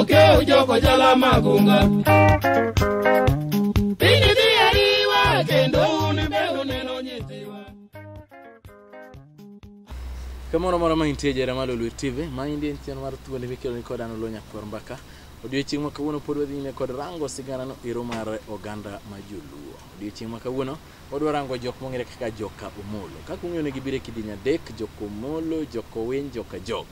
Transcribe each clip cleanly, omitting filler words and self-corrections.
Okeo joko jala magunga. Pini diariwa kendo unibeu neno nyitiwa. Kamoro moro ma intie jere malo Luo TV, ma indie ntien mar thuole mikelo ni kod an Olonya Kwar Mbaka. Odiochieng' ma kawuono pod wadhine kod rango sigana no iro mar oganda ma joluo. Odiochieng' ma kawuono wadwa rango jok mong'ere kaka joka Omolo. Kaka ung'eyo ne gibire kidieny adek, joka Omolo, joka Owiny, joka Jok.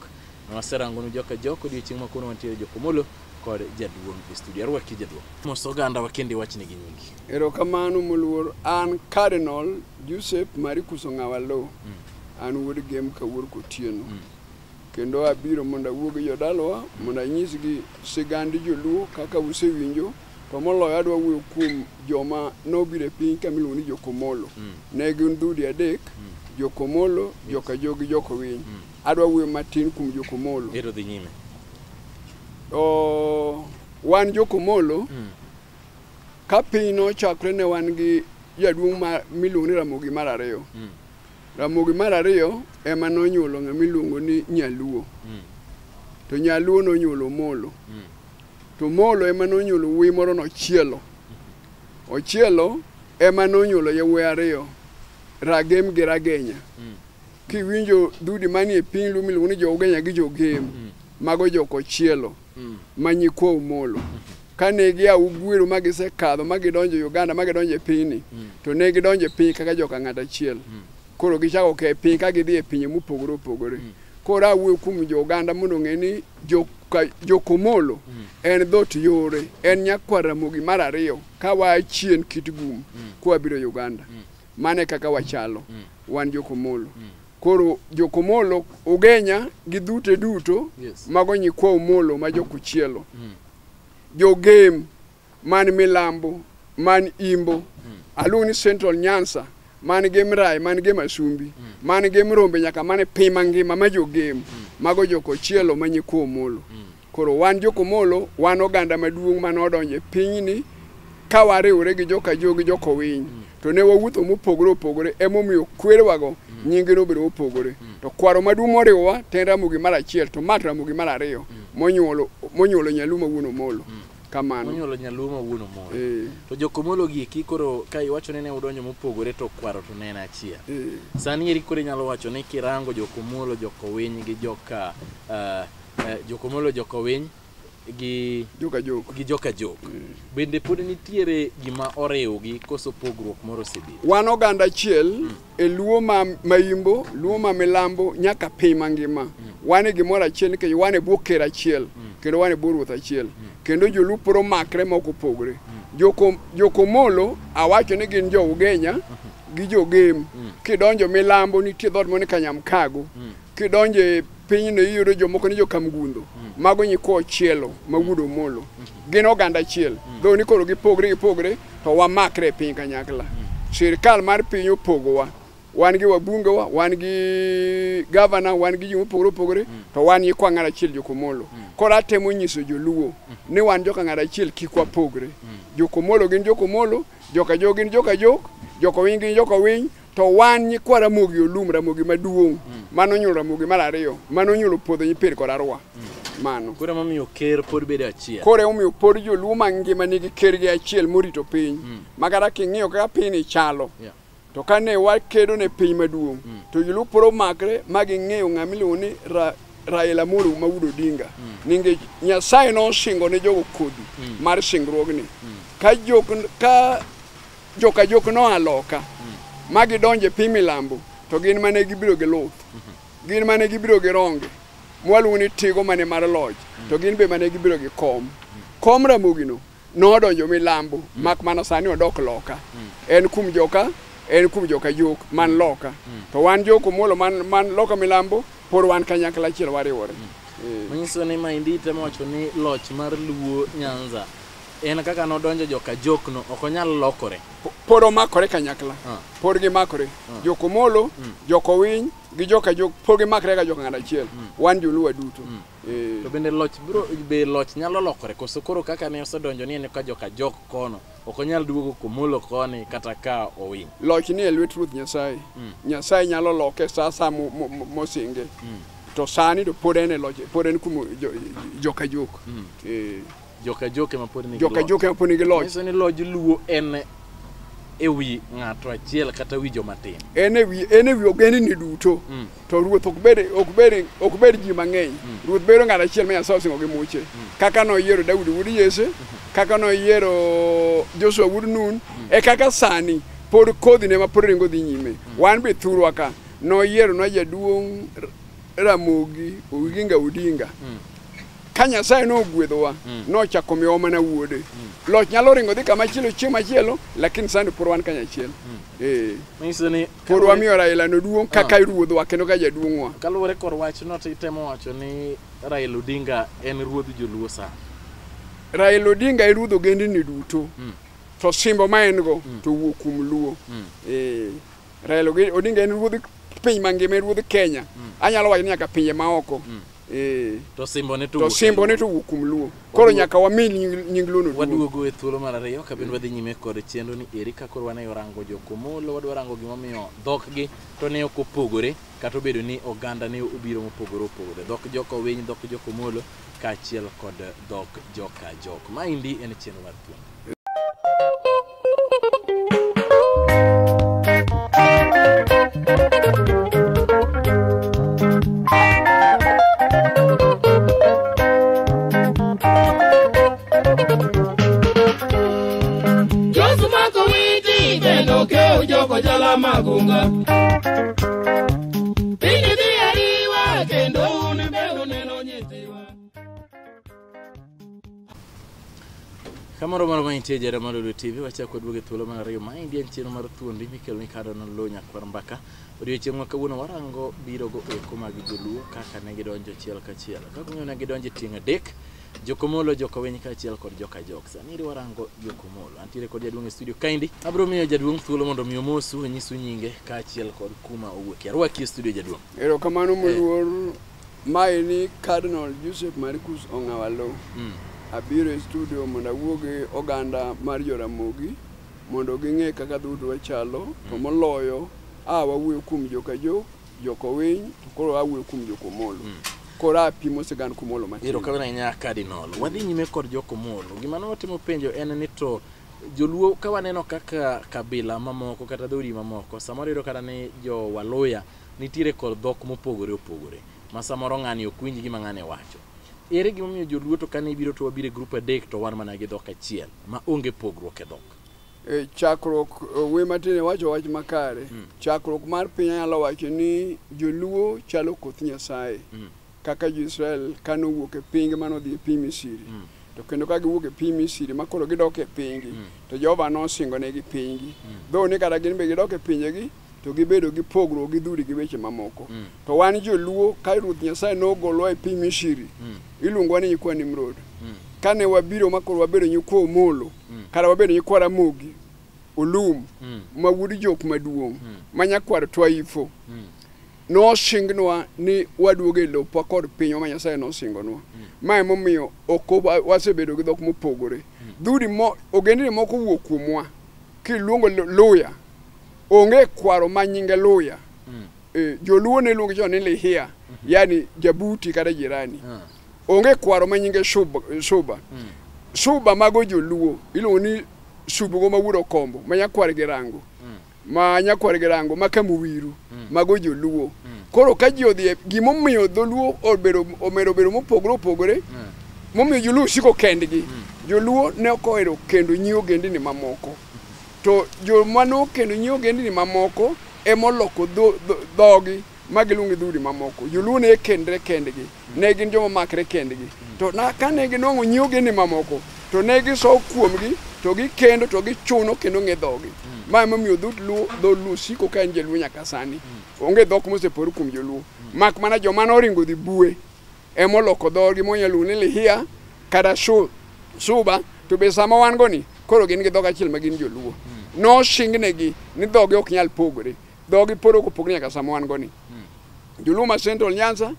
Waserango nu joka Jok odiochieng' ma kawuono wantiere joka Omolo kod jaduong' e studio. Arwaki jaduong'. Mos oganda wakende wachne gi nyingi. Erokamano moluor an Cardinal Joseph Marikuso Ng'awalo. An wuod gem kawuor kotieno. Kendo abiro mondo awuog jodalwa mondo anyisgi sigand joluo kaka usewinjo, to moloyo adwa wuoyo kuom joma nobiro e piny kamiluongo ni joka Omolo. Ne gin dhoudi adek, joka Omolo, joka Jok gi joka Owiny. Adwa wuoyo matin kuom joka Omolo. Ero dhi nyime. Wan joka Omolo, ka piny nochakre ne wan gi jaduong' miluongo ni Ramogi Mar Ariyo. Ramogi Mar Ariyo ema nonyuolo ng'ama iluongo ni Nyaluo. To Nyaluo nonyuolo Omolo. To Omolo ema nonyuolo wuoyi moro nochielo. Ochielo ema nonyuolo yawuoyi ariyo, Ragem gi Ragenya. Kiwinjo dhoudi manie piny Luo miluongo ni Jo-Ugenya gi Jo-Gem, mago joka Ochielo ma nyikwa Omolo. Kane gia Ugwiro ma gisekadho ma gidonjo Uganda ma gidonjo e pinyni, to ne gidonjo e piny kaka joka ng'ato achiel. Koro gichako ke piny ka gidhi e pinje mopogore opogore. Koro awuoyo kuom jo-Uganda mondo ong'e ni joka Omolo en dhot yore, en nyakwar Ramogi Mar Ariyo ka waa chien kit gum kwabiro Uganda. Mane kaka wachalo, wan joka Omolo. Koro joka Omolo, Ugenya gi dhute duto, mago nyikwa Omolo ma joka Ochielo. Jo-Gem man Milambo, man Imbo, aluongo ni Central Nyanza, man gi Mrai, man gi Masumbi, man gi Mrombe nyaka mane piny mangima ma Jo-Gem, mago joka Ochielo ma nyikwa Omolo. Koro wan joka Omolo, wan oganda maduong' manodonjo e pinyni ka wariwore gi joka Jok gi joka Owiny. To ne wawuotho mopogore opogore, emomiyo kwerewago nyinge nobedo mopogore. To kwaro maduong' moriwowa en Ramogi Mar Achiel, to mat Ramogi Mar Ariyo monyuolo Nyaluo ma wuon Omolo. Kamano. Monyuolo Nyaluo ma wuon Omolo. To joka Omolo gi iki koro ka iwacho ne udonjo mopogore to kwaro to ne en achiel. Sani eri koro inyalo wacho ni kirango joka Omolo, joka Owiny gi joka Omolo, joka Owiny gi joka Jok. Bende pod nitiere gima oriwogi koso pogruok moro osebiro. Wan oganda achiel e Luo ma Imbo, Luo ma Milambo nyaka piny mangima. Wan e gimoro achiel nikech wan e bwo ker achiel kendo wan e bwo ruoth achiel. Kendo joluo poro makre ma ok opogore. Joka Omolo awacho ni gin Jo-Ugenya gi Jo-Gem. Kidonjo Milambo nitie dhot moro ni Kanyamkago. Kidonjo e pinyno iyudo jomoko ni joka Mgundo. Mago nyikwa Ochielo ma wuod Omolo. Gin oganda achiel. Dho ni koro gipogre to wamakre e piny kanyakla. Sirkal mar piny opogowa. Wan gi wabungewa, wan gi gavana, wan gi jomopogore opogore, to wan nyikwa ng'ato achiel joka Omolo. Koro atemo nyiso joluo ni wan joka ng'ato achiel kik wapogre. Joka Omolo gin joka Omolo, joka Jok gin joka Jok, joka Owiny gin joka Owiny, to wan nyikwa Ramogi Olum, Ramogi maduong' manonyuolo Ramogi Mar Ariyo, manonyuolo Podho Nyipiri kod Arwa. Mano. Koro emomiyo ker pod bedo achiel. Koro emomiyo pod joluo mangima nigi kergi achiel morito piny. Makata king'iyo kaka piny chalo. To kane wakedo ne piny maduong', to joluo poro makre ma ging'eyo ng'ama iluongo ni Raila Amolo ma wuod Odinga. Nikech Nyasaye nosingo ne jogo kodhi mar singruogni. Ka joka Jok noa loka ma gidonjo e piny Milambo, to gin mane gibiro gi luth. Gin mane gibiro gi ronge. Mwaluongo ni tigo mane mar loch. To gin be mane gibiro gi kom. Kom Ramogino nodonjo Milambo, mak mana sani odok loka. En kum joka Jok man loka. To wan joka Omolo man loka Milambo, por wan kanyakla achiel wariwore. Manyiso ni maendi temo wacho ni loch mar Luo Nyanza en kaka nodonjo joka Jok no ok onyal lokore. Pod omakore kanyakla. Pod gimakore. Joka Omolo, joka Owiny gi joka Jok pod gimakre ka joka ng'ato achiel. Wan joluo duto. To bende loch nyalo lokore koso koro kaka ne osedonjo ni en ka joka Jok kono ok onyal duogo Omolo koni kata ka Owiny. Loch ni e lwet Ruoth Nyasaye. Nyasaye nyalo loke sa mosinge. to sani to pod en e loch, pod en kuom joka jok. Joka joke ma pod nigi joka joke ma pod nigi loch. Nyiso ni loj luo en e wi ng'ato achiel kata wi jomatin. En e wi ogendini duto. To ruoth ok bed ji mang'eny. Ruoth bedo ng'at achiel ma Nyasaye osingo gi muche. Kaka noyiero Daudi wuod Yese, kaka noyiero Joshua wuod Nun, e kaka sani pod kodhine ma pod ringo dhi nyime. Wan be thurwa ka noyiero na jaduong' Ramogi Oginga Odinga. Ka Nyasaye nogwedhowa, nochako miyowa mana wuode. Loch nyalo ringo dhi kama chielo chieng' machielo, lakini sani pod wan kanyachiel. Nyiso ni pod wamiyo Raila noduong' kaka ruodhwa kendo ka jaduong'wa. Kaluwore kod wachno to itemo wacho ni Raila Odinga en ruodh joluo sani. Raila Odinga e ruodh ogendini duto. To simbo ma en go to wuok kuom luo. Raila Odinga en ruodh piny mangima, ruodh Kenya. Anyalo wacho ni nyaka pinje maoko. To simbone to wuok kuom luo. Koro nyaka wami nying luo no. Waduogo e thuolo mar ariyo ka bende wadhi nyime kod chenro ni eri ka koro wane orango jokomolo, wadwa rango gimomiyo dhokgi to ne ok opogore kata obedo ni oganda ne obiro mopogore opogore. Dhok jokowiny, dhok jokomolo kaachiel kod dhok joka jok. Maendi en chenro mar thuolo. Joko jala magunga Pini di ariwa Kendo uneno nyitiwa Kamoro maro maintie jere Malulu TV wachako duoge thuolo mar ariyo. Maendi en chenro mar thuondi mikelo ni kado no lo Nyakwar Mbaka. Odiochieng' ma kawuono warango biro go eko mag joluo kaka ne gidonjo achiel kachiel. Kaka ne gidonjo tieng' adek, jokomolo, jokowiny kaachiel kod joka jok. Sani warango jokomolo. Antiere kod jaduong' e studio kaindi. Abro miyo jaduong' thuolo mondo miyo mosu nyisu nyinge kaachiel kod kuma owuokie. Arwaki e studio jaduong'. Erokamano moluor. Maeni Cardinal Joseph Marcus Ong'awalo. Abiro e studio mondo awuoge oganda mar Joramogi mondo ging'e kaka dhudwa wachalo, to moloyo wawuoyo kuom joka jok, jokowiny, koro awuoyo kuom jokomolo. Koro apimo sigand komolo matin. Erokamano nya Cardinal. Wadhi nyime kod jokomolo. Gima notimo penjo en ni to joluo ka waneno kaka kabila mamoko kata dhoudi mamoko, samoro iyudo kata ni jo Waluya nitiere kod dhok mopogore opogore. Ma samoro ng'ani ok winj gima ng'ane wacho. Ere gimomiyo joluo to kane ibiro to wabiro e grup adek to wan mana gi dhok achiel ma onge pogruok e dhok? Chakruok we matin wacho wach makare. Chakruok mar piny anyalo wacho ni joluo chalo koth Nyasaye. Kaka Jo-Israel kano wuok e pinje manodhi e piny Misri. To kendo ka giwuok e piny Misri ma koro gidok e pinygi, to Jehova nosingo negi pinygi. Dho ni kata gin be gidok e pinjegi to gibedo gi pogruok gi dhudi gi weche mamoko. To wan joluo ka Ruoth Nyasaye nogolwa e piny Misri, iluongo ni nyikwa Nimrod. Kane wabiro ma koro wabedo nyikwa Omolo, kata wabedo nyikwa Ramogi, Olum, ma wuod jok maduong', ma nyakwar Twaifo. Nosingnwa ni waduoge lopwa kod pinywa ma Nyasaye nosingonwa. Ma emomiyo ok wasebedo gi dhok mopogore. Dhudi ogendini moko wuok kuomwa. Kiluongo Luya, onge kwaro ma nyinge Luya. Joluo ne luongo chon ni Lihia, yani jabuti kata jirani. Onge kwaro ma nyinge Suba. Suba mago joluo iluongo ni Subugo ma wuod Okombo, ma nyakwar Girango. Ma nyakwar Girango ma Kamuwiru, mago joluo. Koro ka ji odhi gimomiyo dholuo omedo bedo mopogore opogore, momiyo joluo siko kendgi. Joluo ne ok ohero kendo nyiwo ogendini mamoko. To joma nokendo nyiwo ogendini mamoko emoloko dhogi ma giluongo dhudi mamoko. Joluo ne kendre kendgi, ne gin joma makre kendgi. To kane ginwang'o nyiwo ogendini mamoko, to ne giso kuomgi, to gikendo to gichuno kendo ng'e dhogi. Ma emomiyo dholuo siko ka en joluo nyaka sani. Onge dhok mosepor kuom joluo. Mak mana joma noringo dhi bue emoloko dhogi monyalo ni Lihia kata Suba, to be sama wan go ni koro gin gi dhok achiel ma gin joluo. No shingnegi ni dhogi ok nyal pogore. Dhogi poro kopogore nyaka sama wan go ni. Joluo ma Central Nyanza,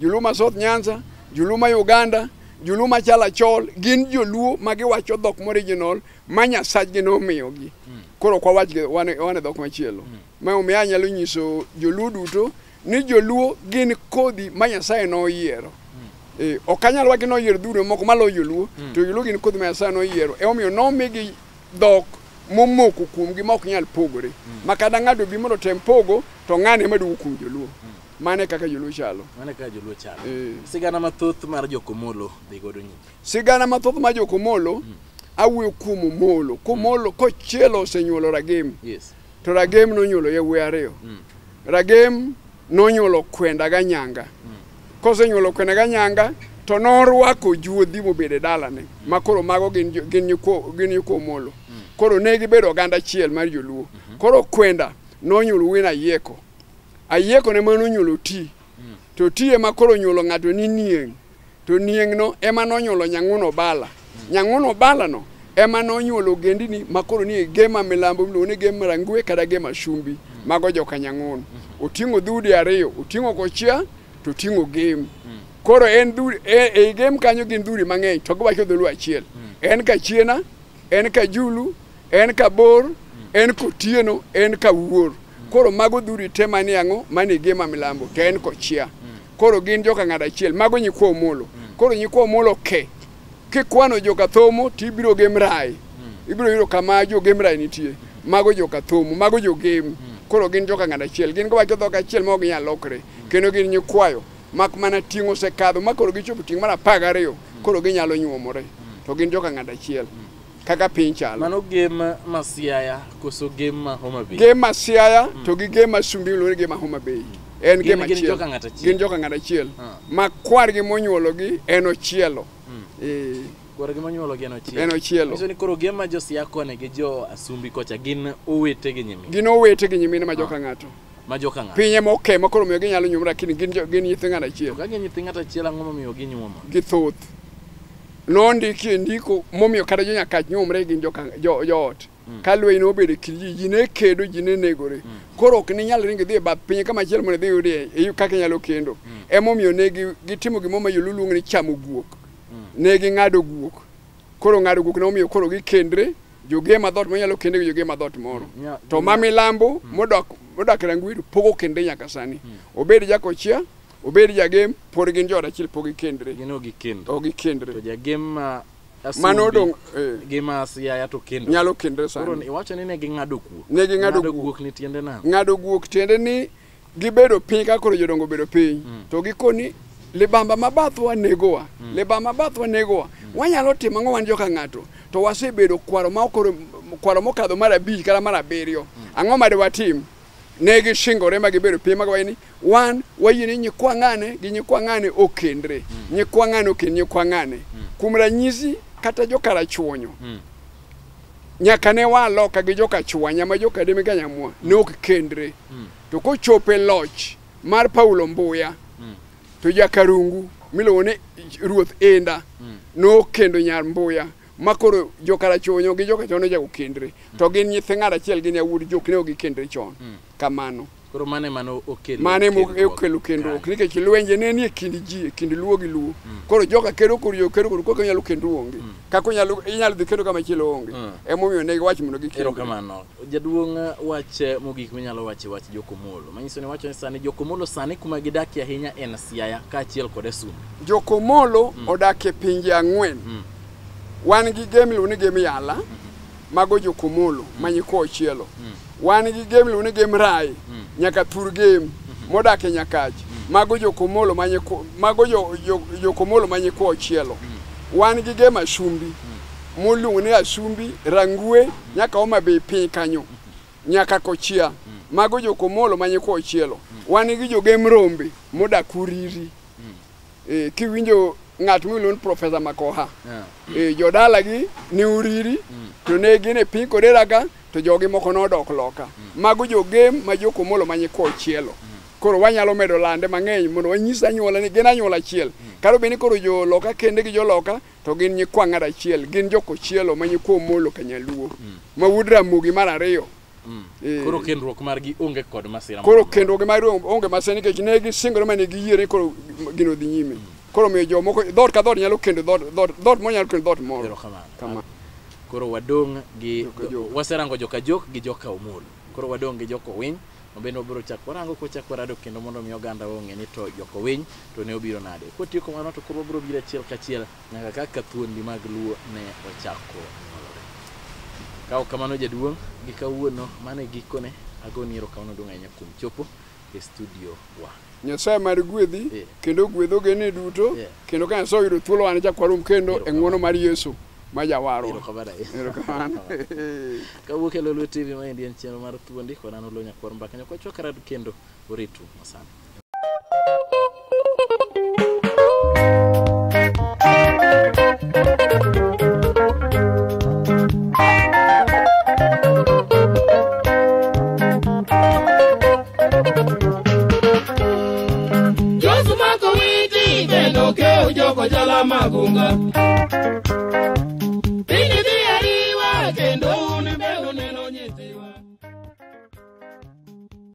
joluo ma South Nyanza, joluo ma Uganda, joluo ma Chalachol, gin joluo ma giwacho dhok original ma Nyasachgi nomiyogi. Koro kwa wach wane dhok machielo. Ma omiyo anyalo nyiso joluo duto ni joluo gin kodhi ma Nyasaye noyiero. Ok anyal wacho noyiero dhuro moko malo joluo, to joluo gin kodhi ma Nyasaye noyiero. Emomiyo nomigi dhok momoko kuomgi ma ok nyal pogore. Ma kada ng'ato bi mondo tem pogo, to ng'ane maduogo kuom joluo. Mane kaka joluo chalo. Mane kaka joluo chalo. Sigana mathoth mar jokomolo dhi godo nyime. Sigana mathoth mar jokomolo, awuoyo kuom omolo. Komolo kochielo osenyuolo ragem. Yes. To ragem nonyuolo yawuoyi ariyo. Ragem nonyuolo kwenda ga nyanga. Kosenyuolo kwenda ga nyanga, to norwako juodhi mobede dalane. Makoro mago gin nyuko omolo. Koro ne gibedo oganda achiel mar joluo. Koro kwenda nonyuolo wuoyi Ayieko. Ayieko ne mano nyuolo Ti. To Ti ema koro nyuolo ng'ato ni Nieng'. To Nieng' no ema nonyuolo Nyang'uno Bala. Nyang'uno Bala no ema nonyuolo gendini makoro ni Gema Milambo, miluongo ni Gema Rangwe kata Gema Shumbi. Mago joka Nyang'uno. Oting'o dhoudi ariyo, oting'o Kochia to oting'o Gem. Koro en dhoudi e Gem kanyo gin dhoudi mang'eny to giwacho dholuo achiel. En Kachiena, en Kajulu, en Kabor, en Kotieno, en Kawuor. Koro mago dhoudi te manie ang'o manie Gema Milambo to en Kochia. Koro gin joka ng'ato achiel, mago nyikwa omolo. Koro nyikwa omolo ke. Kikwano joka Thomo tibiro Gem Rai. Ibiro yudo kama jo Gem Rai nitie. Mago joka Thomo, mago jo Gem. Koro gin joka ng'ato achiel. Gin giwacho dhok achiel ma ok nyal lokre. Kendo gin nyikwayo. Mak mana ting'o osekadho ma koro gichopo ting' mar 12. Koro ginyalo nyuomore. To gin joka ng'ato achiel. Kaka piny chalo. Mano Gem ma Siaya koso Gem ma Homa Bay. Gem ma Siaya to gi Gem ma Shumbi miluongo ni Gem ma Homa Bay. En Gem achiel. Gin joka ng'ato achiel. Ma kwargi monyuologi en Ochielo. Kwargi monyuologi en Ochielo. En Ochielo. Miso ni koro Gem ma jo Siaya kone gi jo Asumbi kocha gin owete gi nyimine. Gin owete gi nyimine ma joka ng'ato. Ma joka ng'ato. Pinye moke ma koro miyo ginyalo nyuomore lakini gin nyithi ng'ato achiel. Ka gin nyithi ng'ato achiel ang'o momiyo ginyuomo? Githoth. Nondiki e ndiko momiyo kata jo Nyakach nyuomore gin joot. Ka lweny nobedo e kind ji ne kedo, ji ne negore. Koro ok ninyal ringo dhi e bath piny kama chielo mondo dhi yudie kaka nyalo kendo. Emomiyo ne gitimo gimo ma joluo luongo ni chamo guok. Ne ging'ado guok. Koro ng'ado guok nomiyo koro gikendre, jogema dhot manyalo kende gi jogema dhot moro. To ma Milambo modak Rangwe pogo kende nyaka sani. Obed Jakochia, obed Jagem, pod gin joot achiel pok gikendre. Gin ok gikendre. Ok gikendre. To Jagem ma Mano dong Gema Siaya to kendre. Nyalo kendre sani. Koro iwacho ni ne ging'ado guok. Ne ging'ado guok. Ni tiende nang'o? Ng'ado guok tiende ni gibedo piny ka koro jodongo bedo piny. To gikoni libamba mabathwa negowa. Libamba mabathwa negowa. Wanyalo timo ang'o wan joka ng'ato. To wasebedo kwaro mokadho mar 5 kata mar 7. Ang'o ma de watim? Ne gishingore ma gibedo piny mag wayni wan wayini nyikwa ng'ane gi nyikwa ng'ane okendre. Nyikwa ng'ane okend nyikwa ng'ane. Kuom ranyisi kata joka Rachuonyo. Nyaka ne waloka gi joka Chwanya ma joka Deme Kanyamwa ne ok kendre. To kochope loch mar Paulo Mbuya to Jakarungu miluongo ni Ruoth Enda no kendo nyar Mbuya makoro joka Rachuonyo gi joka Chwanya jago kendre. To gin nyithi ng'ato achiel gin yawuot jok ne ok gikendre chon. Kamano. Koro mano okelo. Mane okelo kendo ok nikech lwenje ne nie kind ji, kind luo gi luo. Koro joka kero koro koko nyalo kendo onge. Kako inyalo dhi kendo kama chielo onge. Emomiyo ne giwacho mondo gikendo. Erokamano. Jaduong' wach mogik minyalo wache wach jokomolo. Manyiso ni wacho ni sani jokomolo sani kuma gidakie ahinya en Siaya kaachiel kod Asumbi. Jokomolo odakie pinje 4. Wan gi Gem miluongo ni Gem Yala, mago jokomolo manyikwa Ochielo. Wan gi Gem miluongo ni Gem Rai, nyaka Thur Gem modak e Nyakach, mago jokomolo manyikwa Ochielo. Wan gi Gem Ashumbi moluongo ni Asumbi, Rangwe nyaka Homa Bay piny kanyo, nyaka Kochia, mago jokomolo manyikwa Ochielo. Wan gi jogem Rombe modak Uriri. Kiwinjo ng'at miluongo ni Profesa Makoha. Jodalagi ni Uriri to ne gin e piny Koderaga to jogi moko nodok loka. Mago jogem ma jokomolo manyikwa Ochielo. Koro wanyalo medo lande mang'eny mondo wanyis anyuola ni gin anyuola achiel. Karo bende koro jo loka kende gi jo loka to gin nyikwa ng'ato achiel. Gin jokochielo manyikwa Omolo Kanyaluo. Ma wuod Ramogi mar 2. Koro kendruok margi onge kod masira. Koro kendruok margi onge masira nikech ne gisingore mane giyiere koro gino dhi nyime. Koro miyo jomoko dhot ka dhot nyalo kendo dhot monyalo kendo dhot moro. Kama. Koro wadong' gi waserango joka jok gi joka Omolo. Koro wadong' gi joka Owiny Mabende wabiro chako rango kochako rado kendo mondo mi oganda ong'e ni to joko winy to ne obiro nade. Kotieko mano to koro wabiro biro achiel kachiel nyaka kaka thuondi mag luo ne ochako nyuolore. Kao kamano jaduong' gi kawuono mane gikone agoni erokamano duong' ahinya kuom chopo e studio wa. Nyasaye mar gwedhi kendo gwedho gene duto kendo ka Nyasaye oyudo thuolo wan chakwarum kendo e ng'wono mar Yesu ma jawaro. Erokamano. Kawuok e Lolwe TV ma en chenro mar thuondi kod an Oloo Nyakwar Mbaka nyaka wachok rado kendo oritu masana. Josuma ko witi bendo ke ujoko jala magunga.